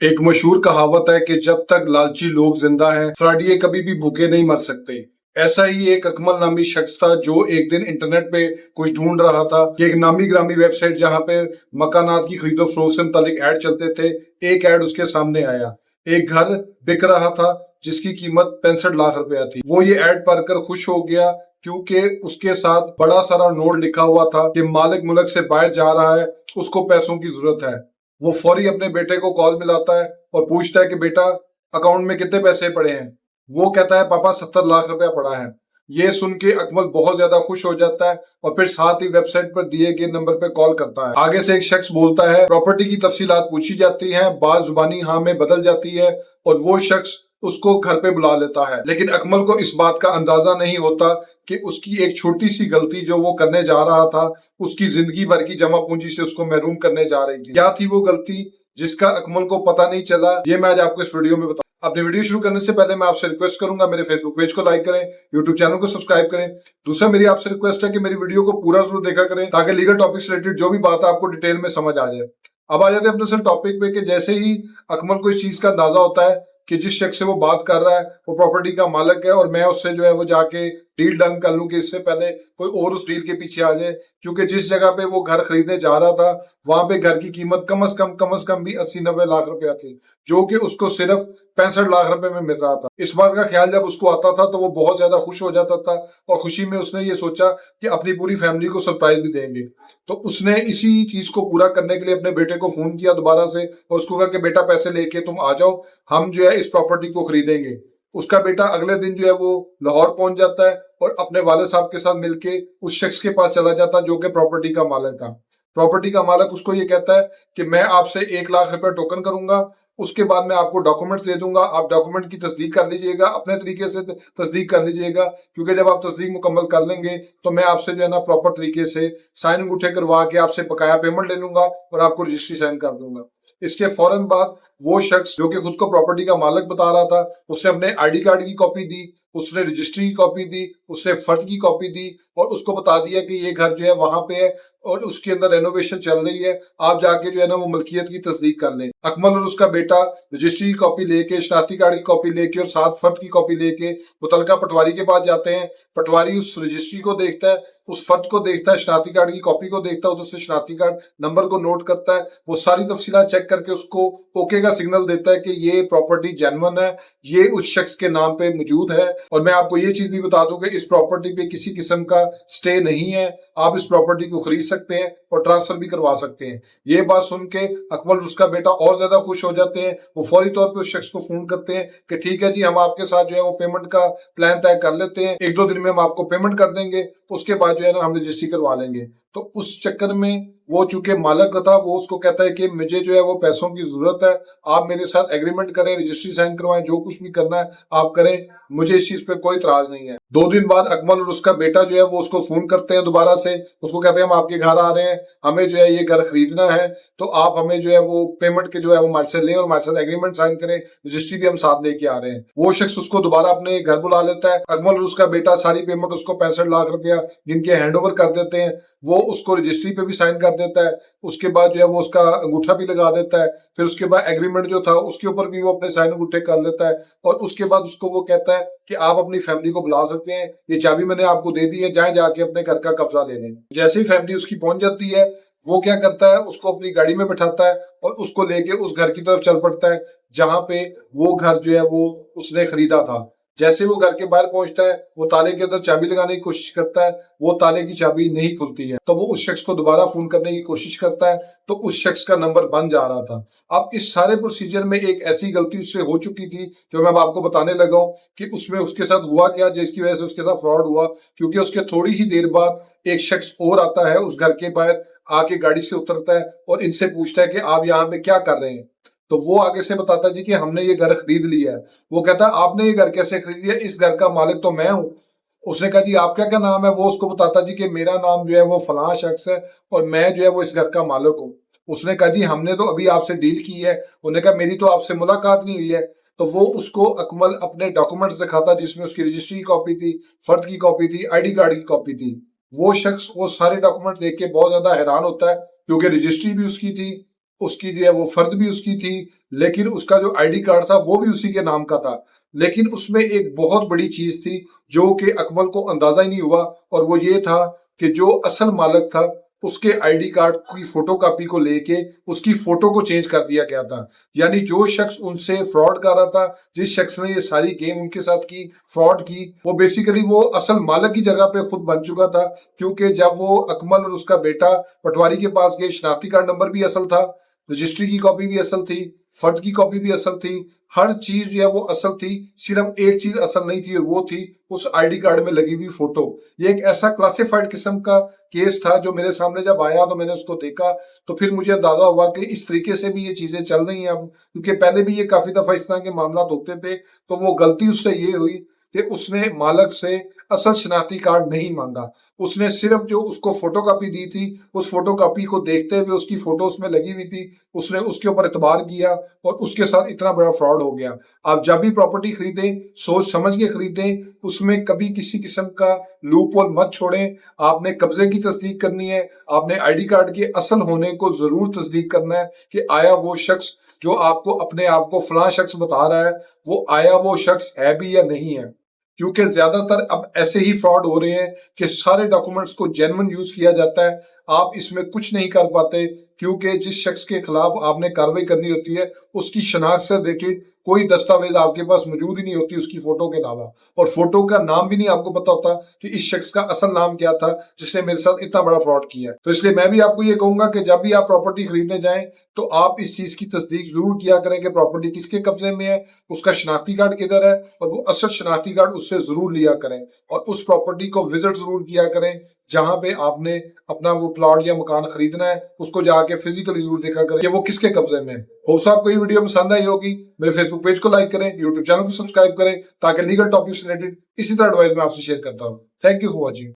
एक मशहूर कहावत है कि जब तक लालची लोग जिंदा हैं, फ्राडिये कभी भी भूखे नहीं मर सकते। ऐसा ही एक अकमल नामी शख्स था जो एक दिन इंटरनेट पे कुछ ढूंढ रहा था कि एक नामी ग्रामी वेबसाइट जहां पे मकानात की खरीदो फरोख्त से मुतालिक ऐड चलते थे। एक ऐड उसके सामने आया। एक घर बिक रहा था जिसकी कीमत 65 लाख रुपया थी। वो ये ऐड पढ़कर खुश हो गया क्योंकि उसके साथ बड़ा सारा नोट लिखा हुआ था कि मालिक मुल्क से बाहर जा रहा है, उसको पैसों की जरूरत है। वो फौरी अपने बेटे को कॉल मिलाता है और पूछता है कि बेटा, अकाउंट में कितने पैसे पड़े हैं। वो कहता है पापा 70 लाख रुपया पड़ा है। ये सुन के अकमल बहुत ज्यादा खुश हो जाता है और फिर साथ ही वेबसाइट पर दिए गए नंबर पे कॉल करता है। आगे से एक शख्स बोलता है, प्रॉपर्टी की तफसीलात पूछी जाती है, बात जुबानी हाँ में बदल जाती है और वो शख्स उसको घर पे बुला लेता है। लेकिन अकमल को इस बात का अंदाजा नहीं होता कि उसकी एक छोटी सी गलती जो वो करने जा रहा था, उसकी जिंदगी भर की जमा पूंजी से उसको महरूम करने जा रही थी। क्या थी वो गलती जिसका अकमल को पता नहीं चला, ये मैं आज आपको इस वीडियो में बताऊं। अपनी वीडियो शुरू करने से पहले मैं आपसे रिक्वेस्ट करूंगा, मेरे फेसबुक पेज को लाइक करें, यूट्यूब चैनल को सब्सक्राइब करें। दूसरा मेरी आपसे रिक्वेस्ट है कि मेरी वीडियो को पूरा जरूर देखा करें ताकि लीगल टॉपिक से रिलेटेड जो भी बात है आपको डिटेल में समझ आ जाए। अब आ जाते हैं अपने असल टॉपिक पे कि जैसे ही अकमल को इस चीज का अंदाजा होता है कि जिस शख्स से वो बात कर रहा है वो प्रॉपर्टी का मालिक है और मैं उससे जो है वो जाके डील डन कर लूं कि इससे पहले कोई और उस डील के पीछे आ जाए। क्योंकि जिस जगह पे वो घर खरीदने जा रहा था वहां पे घर की कीमत कम से कम भी 80-90 लाख रुपया थी, जो कि उसको सिर्फ 65 लाख रुपए में मिल रहा था। इस बात का ख्याल जब उसको आता था तो वो बहुत ज्यादा खुश हो जाता था और खुशी में उसने ये सोचा कि अपनी पूरी फैमिली को सरप्राइज भी देंगे। तो उसने इसी चीज को पूरा करने के लिए अपने बेटे को फोन किया दोबारा से और उसको कहा कि बेटा पैसे लेके तुम आ जाओ, हम जो है इस प्रॉपर्टी को खरीदेंगे। उसका बेटा अगले दिन जो है वो लाहौर पहुंच जाता है और अपने वाले साहब के साथ मिलके उस शख्स के पास चला जाता जो कि प्रॉपर्टी का मालिक था। प्रॉपर्टी का मालिक उसको ये कहता है कि मैं आपसे 1 लाख रुपया टोकन करूंगा, उसके बाद मैं आपको डॉक्यूमेंट दे दूंगा, आप डॉक्यूमेंट की तस्दीक कर लीजिएगा, अपने तरीके से तस्दीक कर लीजिएगा, क्योंकि जब आप तस्दीक मुकम्मल कर लेंगे तो मैं आपसे जो है ना प्रॉपर तरीके से साइन अंगूठे करवा के आपसे बकाया पेमेंट ले लूंगा और आपको रजिस्ट्री साइन कर दूंगा। इसके फौरन बाद वो शख्स जो कि खुद को प्रॉपर्टी का मालिक बता रहा था, उसने अपने आईडी कार्ड की कॉपी दी, उसने रजिस्ट्री की कॉपी दी, उसने फर्द की कॉपी दी और उसको बता दिया कि ये घर जो है वहां पे है और उसके अंदर रेनोवेशन चल रही है, आप जाके जो है ना वो मलकियत की तस्दीक कर लें। अकमल और उसका बेटा रजिस्ट्री की कॉपी लेके, शनाख्ती कार्ड की कॉपी लेके और साथ फर्द की कॉपी लेके मुतलका पटवारी के पास जाते हैं। पटवारी उस रजिस्ट्री को देखता है, उस फर्द को देखता है, शनाख्ती कार्ड की कॉपी को देखता है, उधर से शनाख्ती कार्ड नंबर को नोट करता है, वो सारी तफसीलात चेक करके उसको ओके का सिग्नल देता है कि ये प्रॉपर्टी जेन्युइन है, ये उस शख्स के नाम पे मौजूद है। और मैं आपको ये चीज भी बता दूं कि इस प्रॉपर्टी पे किसी किस्म का स्टे नहीं है, आप इस प्रॉपर्टी को खरीद सकते हैं और ट्रांसफर भी करवा सकते हैं। ये बात सुन के अकमल और उसका बेटा और ज्यादा खुश हो जाते हैं। वो फौरी तौर पे उस शख्स को फोन करते हैं कि ठीक है जी, हम आपके साथ जो है वो पेमेंट का प्लान तय कर लेते हैं, 1-2 दिन में हम आपको पेमेंट कर देंगे, उसके बाद जो है ना हम रजिस्ट्री करवा लेंगे। तो उस चक्कर में वो चूंकि मालिक था, वो उसको कहता है कि मुझे जो है वो पैसों की जरूरत है, आप मेरे साथ एग्रीमेंट करें, रजिस्ट्री साइन करवाएं, जो कुछ भी करना है आप करें, मुझे इस चीज पे कोई इतराज नहीं है। 2 दिन बाद अकमल और उसका बेटा जो है वो उसको फोन करते हैं दोबारा से, उसको कहते हैं हम आपके घर आ रहे हैं, हमें जो है ये घर खरीदना है, तो आप हमें जो है वो पेमेंट के जो है वो हमारे से लें और हमारे साथ एग्रीमेंट साइन करें, रजिस्ट्री भी हम साथ लेके आ रहे हैं। वो शख्स उसको दोबारा अपने घर बुला लेता है। अकमल और उसका बेटा सारी पेमेंट उसको 65 लाख रुपया जिनके हैंड ओवर कर देते हैं, वो उसको रजिस्ट्री पे भी साइन कर देता है, उसके बाद जो है वो उसका अंगूठा भी लगा देता है, फिर उसके बाद एग्रीमेंट जो था उसके ऊपर भी वो अपने साइन अंगूठे कर लेता है और उसके बाद उसको वो कहता है कि आप अपनी फैमिली को बुला सकते हैं, ये चाबी मैंने आपको दे दी है, जाए जाके अपने घर का कब्जा ले लें। जैसे ही फैमिली उसकी पहुंच जाती है, वो क्या करता है, उसको अपनी गाड़ी में बैठाता है और उसको लेके उस घर की तरफ चल पड़ता है जहां पे वो घर जो है वो उसने खरीदा था। जैसे वो घर के बाहर पहुंचता है, वो ताले के अंदर चाबी लगाने की कोशिश करता है, वो ताले की चाबी नहीं खुलती है, तो वो उस शख्स को दोबारा फोन करने की कोशिश करता है, तो उस शख्स का नंबर बंद जा रहा था। अब इस सारे प्रोसीजर में एक ऐसी गलती उससे हो चुकी थी जो मैं अब आपको बताने लगा हूं कि उसमें उसके साथ हुआ क्या, जिसकी वजह से उसके साथ फ्रॉड हुआ। क्योंकि उसके थोड़ी ही देर बाद एक शख्स और आता है, उस घर के बाहर आके गाड़ी से उतरता है और इनसे पूछता है कि आप यहाँ पे क्या कर रहे हैं। तो वो आगे से बताता जी कि हमने ये घर खरीद लिया है। वो कहता है आपने ये घर कैसे खरीद लिया, इस घर का मालिक तो मैं हूँ। उसने कहा जी आपका क्या नाम है। वो उसको बताता जी कि मेरा नाम जो है वो फलां शख्स है और मैं जो है वो इस घर का मालिक हूँ। उसने कहा जी हमने तो अभी आपसे डील की है। उन्होंने कहा मेरी तो आपसे मुलाकात नहीं हुई है। तो वो उसको अकमल अपने डॉक्यूमेंट्स दिखाता जिसमें उसकी रजिस्ट्री की कॉपी थी, फर्द की कॉपी थी, आईडी कार्ड की कॉपी थी। वो शख्स वो सारे डॉक्यूमेंट देख के बहुत ज्यादा हैरान होता है क्योंकि रजिस्ट्री भी उसकी थी, उसकी जो है वो फर्द भी उसकी थी, लेकिन उसका जो आईडी कार्ड था वो भी उसी के नाम का था। लेकिन उसमें एक बहुत बड़ी चीज थी जो कि अकमल को अंदाजा ही नहीं हुआ, और वो ये था कि जो असल मालिक था उसके आईडी कार्ड की फोटोकॉपी को लेके उसकी फोटो को चेंज कर दिया गया था। यानी जो शख्स उनसे फ्रॉड कर रहा था, जिस शख्स ने ये सारी गेम उनके साथ की, फ्रॉड की, वो बेसिकली वो असल मालिक की जगह पे खुद बन चुका था। क्योंकि जब वो अकमल और उसका बेटा पटवारी के पास गए, शनाख्ती कार्ड नंबर भी असल था, रजिस्ट्री की कॉपी भी असल थी, फर्द की कॉपी भी असल थी, हर चीज जो है वो असल थी। सिर्फ एक चीज असल नहीं थी, और वो थी उस आईडी कार्ड में लगी हुई फोटो। ये एक ऐसा क्लासिफाइड किस्म का केस था जो मेरे सामने जब आया तो मैंने उसको देखा, तो फिर मुझे अंदाजा हुआ कि इस तरीके से भी ये चीजें चल रही हैं अब। क्योंकि पहले भी ये काफी दफा इस तरह के मामला होते थे। तो वो गलती उससे ये हुई कि उसने मालक से असल शनाख्ती कार्ड नहीं मांगा। उसने सिर्फ जो उसको फोटोकॉपी दी थी, उस फोटोकॉपी को देखते हुए उसकी फोटो उसमें लगी हुई थी, उसने उसके ऊपर एतबार किया और उसके साथ इतना बड़ा फ्रॉड हो गया। आप जब भी प्रॉपर्टी खरीदें सोच समझ के खरीदें, उसमें कभी किसी किस्म का लूप होल मत छोड़ें। आपने कब्जे की तस्दीक करनी है, आपने आईडी कार्ड के असल होने को जरूर तस्दीक करना है कि आया वो शख्स जो आपको अपने आप को फलां शख्स बता रहा है, वो आया वो शख्स है भी या नहीं है। क्योंकि ज्यादातर अब ऐसे ही फ्रॉड हो रहे हैं कि सारे डॉक्यूमेंट्स को जेन्युइन यूज किया जाता है। आप इसमें कुछ नहीं कर पाते, क्योंकि जिस शख्स के खिलाफ आपने कार्रवाई करनी होती है उसकी शनाख्त से रिलेटेड कोई दस्तावेज आपके पास मौजूद ही नहीं होती उसकी फोटो के अलावा, और फोटो का नाम भी नहीं आपको पता होता कि इस शख्स का असल नाम क्या था जिसने मेरे साथ इतना बड़ा फ्रॉड किया। तो इसलिए मैं भी आपको ये कहूंगा कि जब भी आप प्रॉपर्टी खरीदने जाएं तो आप इस चीज की तस्दीक जरूर किया करें कि प्रॉपर्टी किसके कब्जे में है, उसका शनाख्ती कार्ड किधर है, और वो असल शनाख्ती कार्ड उससे जरूर लिया करें। और उस प्रॉपर्टी को विजिट जरूर किया करें जहां पे आपने अपना वो प्लॉट या मकान खरीदना है, उसको जाके फिजिकली जरूर देखा करें कि वो किसके कब्जे में है। होप सो आपको ये वीडियो पसंद आई होगी। मेरे फेसबुक पेज को लाइक करें, यूट्यूब चैनल को सब्सक्राइब करें, ताकि लीगल टॉपिक्स रिलेटेड इसी तरह एडवाइस मैं आपसे शेयर करता हूँ। Thank you for watching.